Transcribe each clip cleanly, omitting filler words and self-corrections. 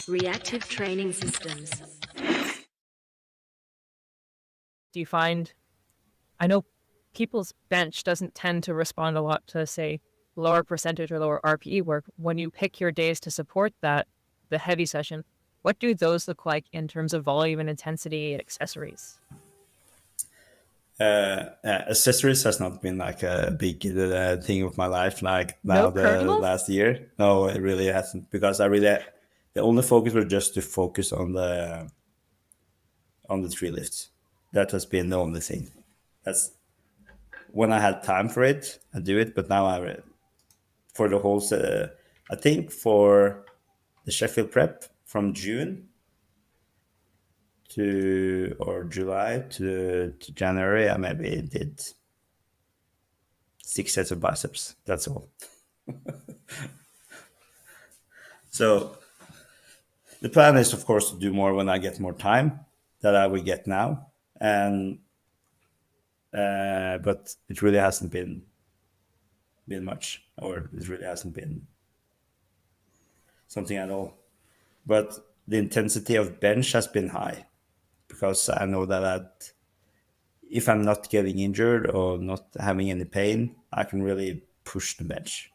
Reactive training systems. Do you find, I know people's bench doesn't tend to respond a lot to, say, lower percentage or lower RPE work. When you pick your days to support that, the heavy session, what do those look like in terms of volume and intensity and accessories? Accessories has not been like a big thing of my life like No now the kernels? last year. No, it really hasn't, because the only focus was just to focus on the tree lifts. That has been the only thing. That's when I had time for it, I do it. But now for the whole, I think for the Sheffield prep from June to or July to January, I maybe did 6 sets of biceps. That's all. So the plan is, of course, to do more when I get more time that I will get now, and but it really hasn't been much, or it really hasn't been something at all. But the intensity of bench has been high, because I know that if I'm not getting injured or not having any pain, I can really push the bench.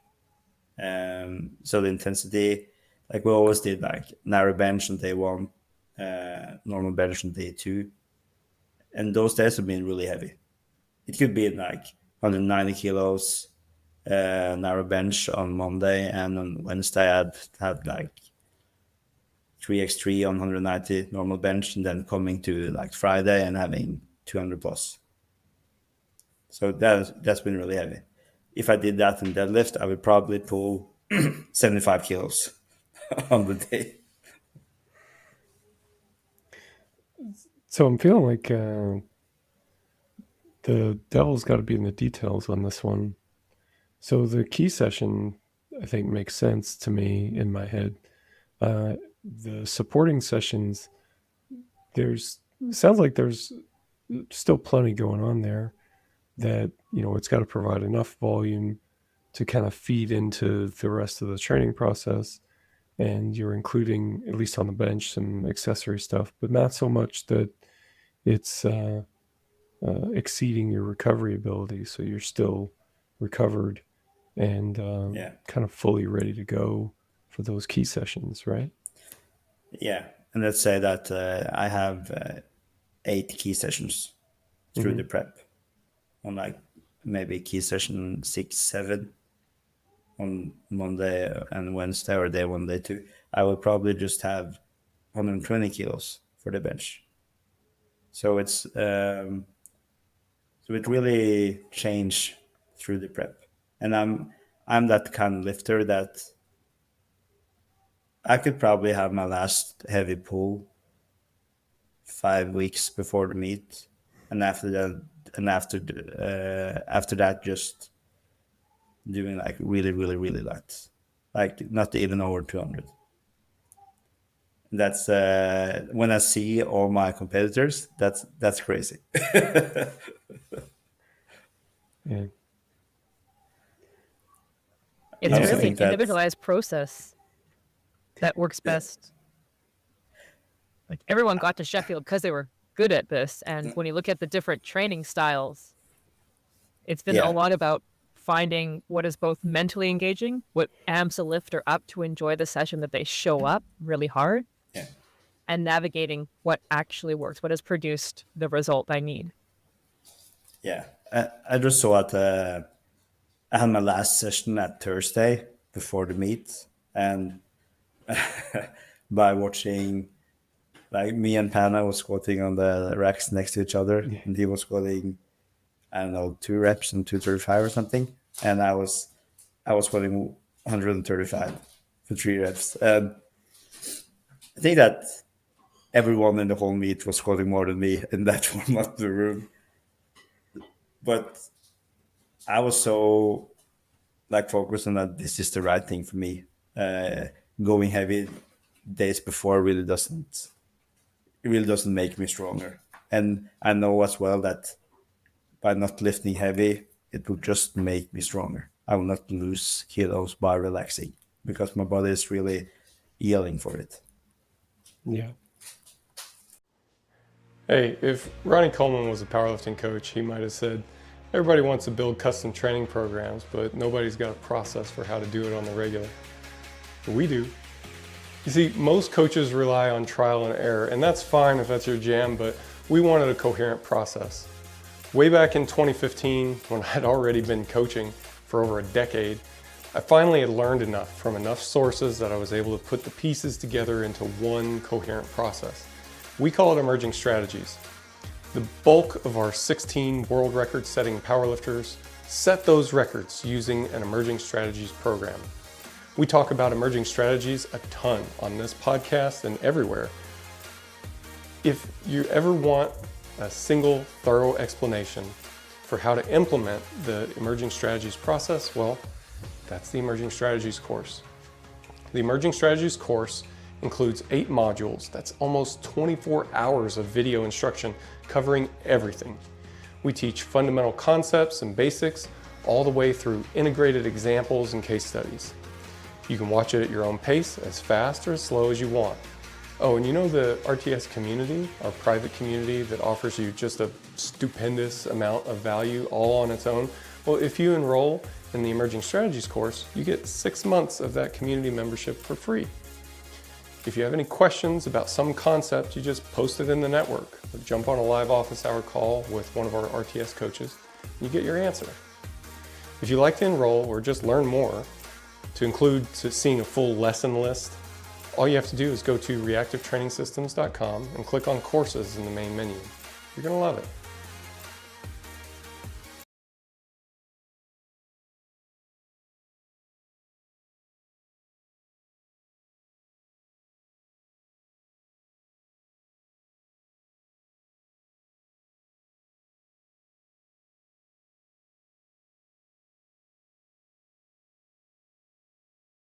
So the intensity, like we always did, like narrow bench on day one, normal bench on day two, and those days have been really heavy. It could be like 190 kilos narrow bench on Monday, and on Wednesday I'd have like 3x3 on 190 normal bench, and then coming to like Friday and having 200 plus. So that's been really heavy. If I did that in deadlift, I would probably pull 75 kilos on the day. So I'm feeling like the devil's got to be in the details on this one. So the key session, I think, makes sense to me in my head. The supporting sessions, sounds like there's still plenty going on there, that, it's got to provide enough volume to kind of feed into the rest of the training process. And you're including, at least on the bench, some accessory stuff, but not so much that it's exceeding your recovery ability. So you're still recovered and kind of fully ready to go for those key sessions, right? Yeah. And let's say that I have 8 key sessions through the prep, on like maybe key session 6, 7 on Monday and Wednesday, or day 1, day 2. I will probably just have 120 kilos for the bench. So it's so it really changed through the prep, and I'm that kind of lifter that I could probably have my last heavy pull 5 weeks before the meet, and after that, just doing like really, really, really light, like not even over 200. That's when I see all my competitors, that's crazy. Yeah. It's I also really an think that- individualized process that works best. Like, everyone got to Sheffield because they were good at this. And when you look at the different training styles, it's been a lot about finding what is both mentally engaging, what amps a lifter up to enjoy the session that they show up really hard, and navigating what actually works, what has produced the result I need. Yeah, I just saw it. I had my last session at Thursday before the meet, and by watching, like, me and Panna was squatting on the racks next to each other, and he was squatting, I don't know, 2 reps and 235 or something, and I was squatting 135 for 3 reps. I think that everyone in the whole meet was squatting more than me in that format of the room, but I was so like focused on that this is the right thing for me. Going heavy days before really doesn't make me stronger, and I know as well that by not lifting heavy, it will just make me stronger. I will not lose kilos by relaxing, because my body is really yelling for it. Yeah. Hey, if Ronnie Coleman was a powerlifting coach, he might have said, everybody wants to build custom training programs, but nobody's got a process for how to do it on the regular. But we do. You see, most coaches rely on trial and error, and that's fine if that's your jam, but we wanted a coherent process. Way back in 2015, when I had already been coaching for over a decade, I finally had learned enough from enough sources that I was able to put the pieces together into one coherent process. We call it emerging strategies. The bulk of our 16 world record setting powerlifters set those records using an emerging strategies program. We talk about emerging strategies a ton on this podcast and everywhere. If you ever want a single thorough explanation for how to implement the emerging strategies process, well, that's the emerging strategies course. The emerging strategies course includes 8 modules. That's almost 24 hours of video instruction covering everything. We teach fundamental concepts and basics all the way through integrated examples and case studies. You can watch it at your own pace, as fast or as slow as you want. Oh, and you know the RTS community, our private community that offers you just a stupendous amount of value all on its own? Well, if you enroll in the Emerging Strategies course, you get 6 months of that community membership for free. If you have any questions about some concept, you just post it in the network or jump on a live office hour call with one of our RTS coaches and you get your answer. If you'd like to enroll or just learn more, to include seeing a full lesson list, all you have to do is go to reactivetrainingsystems.com and click on courses in the main menu. You're going to love it.